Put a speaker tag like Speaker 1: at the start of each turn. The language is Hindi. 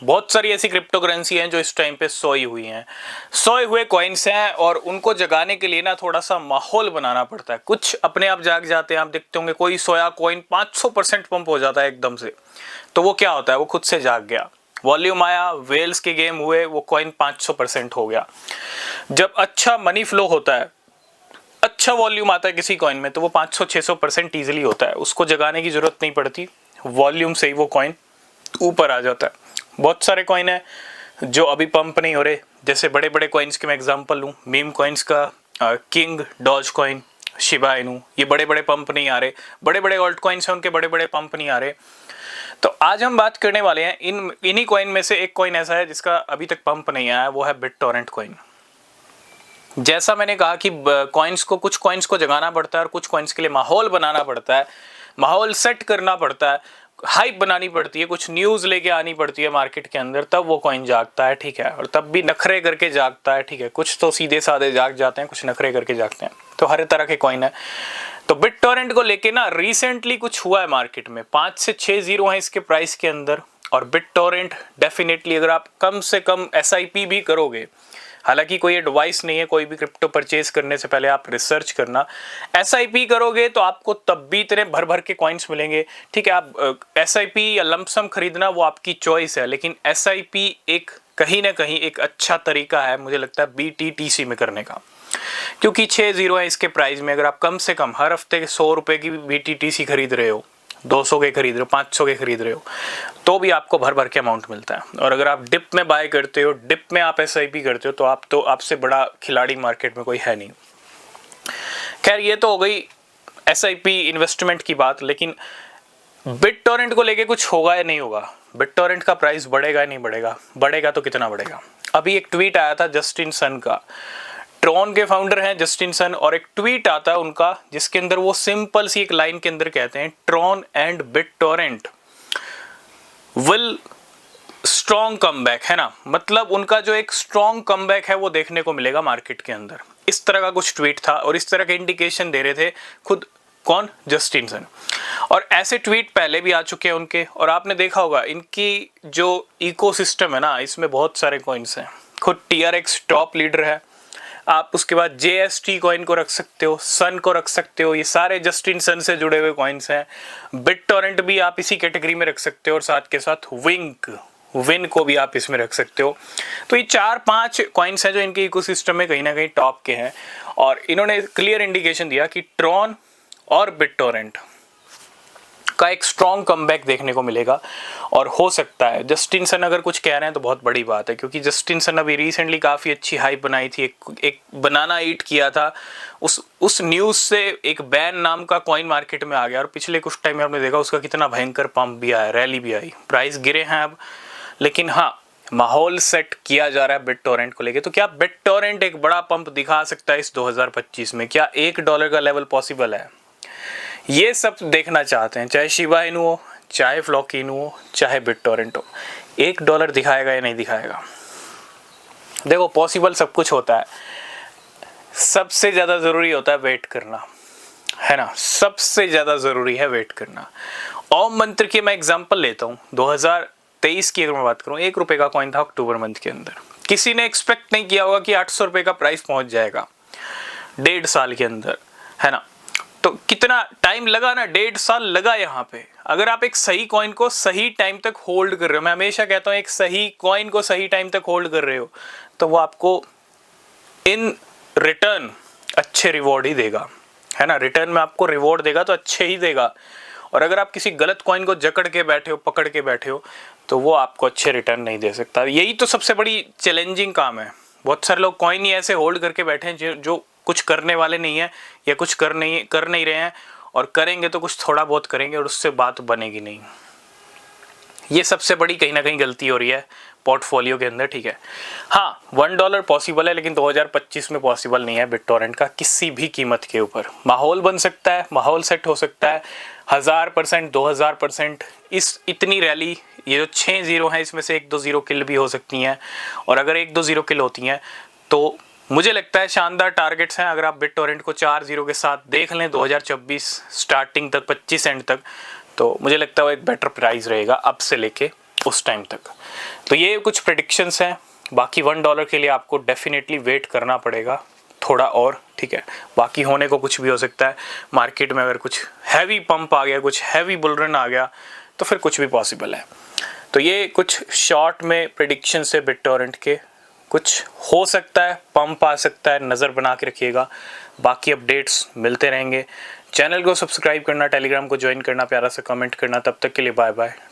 Speaker 1: बहुत सारी ऐसी क्रिप्टो करेंसी हैं जो इस टाइम पे सोई हुई हैं, सोए हुए कॉइन्स हैं, और उनको जगाने के लिए ना थोड़ा सा माहौल बनाना पड़ता है। कुछ अपने आप जाग जाते हैं, आप देखते होंगे कोई सोया कॉइन 500% पंप हो जाता है एकदम से, तो वो क्या होता है, वो खुद से जाग गया, वॉल्यूम आया, वेल्स के गेम हुए, वो कॉइन 500% हो गया। जब अच्छा मनी फ्लो होता है, अच्छा वॉल्यूम आता है किसी कॉइन में, तो वो 500-600% ईजिली होता है, उसको जगाने की जरूरत नहीं पड़ती, वॉल्यूम से ही वो कॉइन ऊपर आ जाता है। बहुत सारे कॉइन है जो अभी पंप नहीं हो रहे, जैसे बड़े बड़े कॉइन्स के मैं एग्जांपल लूँ, मीम कॉइन्स का king, doge coin, Shiba Inu, ये बड़े बड़े पंप नहीं आ रहे। बड़े बड़े ऑल्ट कॉइन्स हैं, उनके बड़े बड़े पंप नहीं आ रहे। तो आज हम बात करने वाले हैं इन्हीं कॉइन में से एक कॉइन ऐसा है जिसका अभी तक पंप नहीं आया, वो है BitTorrent कॉइन। जैसा मैंने कहा कि कुछ कॉइन्स को जगाना पड़ता है और कुछ कॉइन्स के लिए माहौल बनाना पड़ता है, माहौल सेट करना पड़ता है, हाइप बनानी पड़ती है, कुछ न्यूज़ लेके आनी पड़ती है मार्केट के अंदर, तब वो कॉइन जागता है, ठीक है। और तब भी नखरे करके जागता है, ठीक है। कुछ तो सीधे साधे जाग जाते हैं, कुछ नखरे करके जागते हैं, तो हर तरह के कॉइन है। तो BitTorrent को लेके ना रिसेंटली कुछ हुआ है मार्केट में, 5 से 6 जीरो है इसके प्राइस के अंदर। और BitTorrent डेफिनेटली अगर आप कम से कम SIP भी करोगे, हालांकि कोई एडवाइस नहीं है, कोई भी क्रिप्टो परचेज करने से पहले आप रिसर्च करना, SIP करोगे तो आपको तब भी इतने भर भर के कॉइन्स मिलेंगे, ठीक है। आप SIP या लमसम खरीदना वो आपकी चॉइस है, लेकिन SIP एक कहीं ना कहीं एक अच्छा तरीका है मुझे लगता है BTTC में करने का, क्योंकि 6 जीरो है इसके प्राइस में। अगर आप कम से कम हर हफ्ते के 100 रुपए की BTTC खरीद रहे हो, 200 के खरीद रहे हो, 500 के खरीद रहे हो, तो भी आपको भर भर के अमाउंट मिलता है। और अगर आप डिप में बाय करते हो, डिप में आप SIP करते हो, तो आपसे बड़ा खिलाड़ी मार्केट में कोई है नहीं। खैर, ये तो हो गई SIP इन्वेस्टमेंट की बात, लेकिन BitTorrent को लेके कुछ होगा या नहीं होगा? BitTorrent का प्राइस बढ़ेगा या नहीं बढ़ेगा? बढ़ेगा तो कितना बढ़ेगा? अभी एक ट्वीट आया था जस्टिन सन का, ट्रॉन के फाउंडर हैं जस्टिन सन, और एक ट्वीट आता है उनका जिसके अंदर वो सिंपल सी एक लाइन के अंदर कहते हैं, Tron and BitTorrent will strong comeback, है ना। मतलब उनका जो एक स्ट्रॉन्ग कमबैक है वो देखने को मिलेगा मार्केट के अंदर। इस तरह का कुछ ट्वीट था, और इस तरह के इंडिकेशन दे रहे थे खुद कौन, जस्टिन सन। और ऐसे ट्वीट पहले भी आ चुके हैं उनके, और आपने देखा होगा इनकी जो इकोसिस्टम है ना, इसमें बहुत सारे कॉइन्स हैं। खुद TRX टॉप लीडर है, आप उसके बाद JST कॉइन को रख सकते हो, सन को रख सकते हो, ये सारे जस्टिन सन से जुड़े हुए कॉइन्स हैं। BitTorrent भी आप इसी कैटेगरी में रख सकते हो, और साथ के साथ विन को भी आप इसमें रख सकते हो। तो ये 4-5 कॉइन्स हैं जो इनके इकोसिस्टम में कहीं ना कहीं टॉप के हैं, और इन्होंने क्लियर इंडिकेशन दिया कि ट्रॉन और BitTorrent का एक स्ट्रॉन्ग कमबैक देखने को मिलेगा। और हो सकता है जस्टिन सन अगर कुछ कह रहे हैं तो बहुत बड़ी बात है, क्योंकि जस्टिन सन अभी रिसेंटली काफ़ी अच्छी हाइप बनाई थी, एक बनाना ईट किया था, उस न्यूज़ से एक बैन नाम का कॉइन मार्केट में आ गया, और पिछले कुछ टाइम में आपने देखा उसका कितना भयंकर पंप भी आया, रैली भी आई, प्राइस गिरे हैं अब, लेकिन हाँ, माहौल सेट किया जा रहा है BitTorrent को लेके। तो क्या BitTorrent एक बड़ा पंप दिखा सकता है इस 2025 में? क्या $1 का लेवल पॉसिबल है? ये सब देखना चाहते हैं, चाहे शिबा इनू हो, चाहे फ्लॉकी इनू हो, चाहे BitTorrent हो। $1 दिखाएगा या नहीं दिखाएगा? देखो, पॉसिबल सब कुछ होता है, सबसे ज़्यादा ज़रूरी होता है वेट करना, है ना। सबसे ज़्यादा ज़रूरी है वेट करना। ओम मंत्र की मैं एग्जांपल लेता हूँ, 2023 की अगर मैं बात करूँ, ₹1 का कॉइन था अक्टूबर मंथ के अंदर। किसी ने एक्सपेक्ट नहीं किया होगा कि ₹800 का प्राइस पहुँच जाएगा 1.5 साल के अंदर, है ना। तो कितना टाइम लगा ना, 1.5 साल लगा यहाँ पे। अगर आप एक सही कॉइन को सही टाइम तक होल्ड कर रहे हो, मैं हमेशा कहता हूँ एक सही कॉइन को सही टाइम तक होल्ड कर रहे हो, तो वो आपको इन रिटर्न अच्छे रिवॉर्ड ही देगा, है ना। रिटर्न में आपको रिवॉर्ड देगा तो अच्छे ही देगा। और अगर आप किसी गलत कॉइन को जकड़ के बैठे हो, पकड़ के बैठे हो, तो वो आपको अच्छे रिटर्न नहीं दे सकता। यही तो सबसे बड़ी चैलेंजिंग काम है। बहुत सारे लोग कॉइन ही ऐसे होल्ड करके बैठे हैं जो कुछ करने वाले नहीं है, या कुछ कर नहीं रहे हैं, और करेंगे तो कुछ थोड़ा बहुत करेंगे और उससे बात बनेगी नहीं। ये सबसे बड़ी कहीं ना कहीं गलती हो रही है पोर्टफोलियो के अंदर, ठीक है। हाँ, $1 पॉसिबल है, लेकिन 2025 में पॉसिबल नहीं है BitTorrent का किसी भी कीमत के ऊपर। माहौल बन सकता है, माहौल सेट हो सकता है, 1000%, 2000%। इतनी रैली, ये जो 6 जीरो हैं इसमें से 1-2 जीरो किल भी हो सकती हैं, और अगर 1-2 जीरो किल होती हैं तो मुझे लगता है शानदार टारगेट्स हैं। अगर आप BitTorrent को 4 जीरो के साथ देख लें 2024 स्टार्टिंग तक, 25 एंड तक, तो मुझे लगता है वो एक बेटर प्राइस रहेगा अब से लेके उस टाइम तक। तो ये कुछ प्रेडिक्शंस हैं। बाकी $1 के लिए आपको डेफिनेटली वेट करना पड़ेगा थोड़ा और, ठीक है। बाकी होने को कुछ भी हो सकता है मार्केट में। अगर कुछ हैवी पंप आ गया, कुछ हैवी बुल रन आ गया, तो फिर कुछ भी पॉसिबल है। तो ये कुछ शॉर्ट में प्रेडिक्शन है बिटटॉरेंट के। कुछ हो सकता है, पंप आ सकता है, नज़र बना के रखिएगा। बाकी अपडेट्स मिलते रहेंगे। चैनल को सब्सक्राइब करना, टेलीग्राम को ज्वाइन करना, प्यारा सा कमेंट करना। तब तक के लिए बाय बाय।